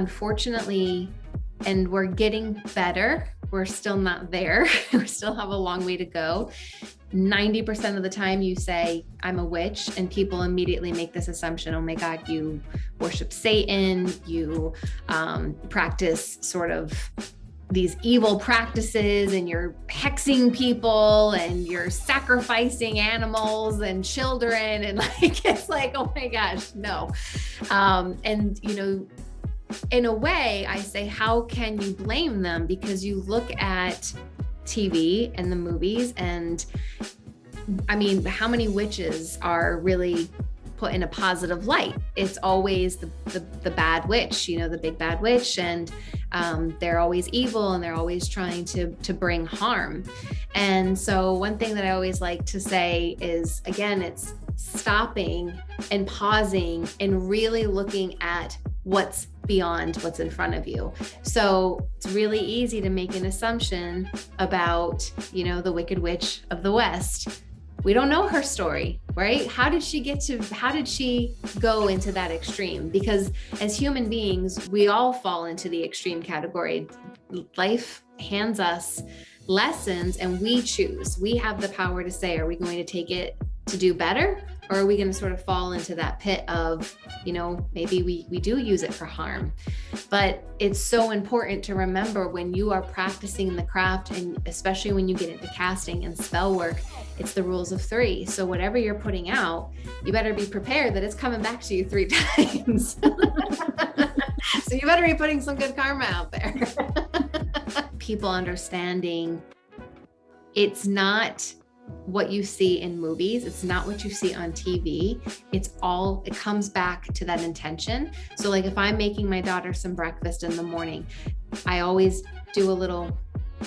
unfortunately, and we're getting better, we're still not there. We still have a long way to go. 90% of the time you say, I'm a witch, and people immediately make this assumption, oh my God, you worship Satan, you practice sort of these evil practices, and you're hexing people, and you're sacrificing animals and children. And like, it's like, oh my gosh, no. And, you know, in a way I say, how can you blame them? Because you look at TV and the movies, and I mean, how many witches are really put in a positive light? It's always the bad witch, you know, the big bad witch, and they're always evil, and they're always trying to bring harm. And so one thing that I always like to say is, again, it's stopping and pausing and really looking at what's beyond what's in front of you. So it's really easy to make an assumption about, you know, the Wicked Witch of the West. We don't know her story, right? How did she go into that extreme? Because as human beings, we all fall into the extreme category. Life hands us lessons, and we choose. We have the power to say, are we going to take it to do better? Or are we going to sort of fall into that pit of, you know, maybe we do use it for harm? But it's so important to remember, when you are practicing the craft, and especially when you get into casting and spell work, it's the rules of 3. So whatever you're putting out, you better be prepared that it's coming back to you 3 times. So you better be putting some good karma out there. People understanding it's not what you see in movies. It's not what you see on TV. It comes back to that intention. So like, if I'm making my daughter some breakfast in the morning, I always do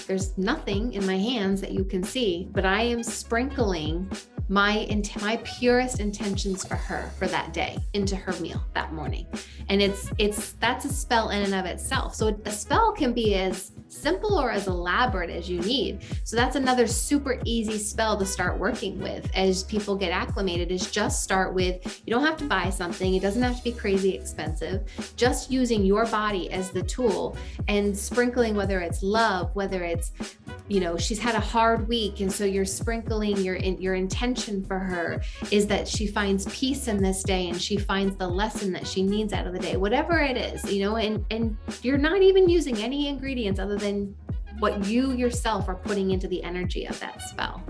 there's nothing in my hands that you can see, but I am sprinkling my purest intentions for her for that day into her meal that morning. And that's a spell in and of itself. So a spell can be as simple or as elaborate as you need. So that's another super easy spell to start working with as people get acclimated, is just start with, you don't have to buy something. It doesn't have to be crazy expensive. Just using your body as the tool and sprinkling, whether it's love, whether it's, you know, she's had a hard week, and so you're sprinkling your intention for her is that she finds peace in this day, and she finds the lesson that she needs out of the day, whatever it is, you know, and you're not even using any ingredients other than what you yourself are putting into the energy of that spell.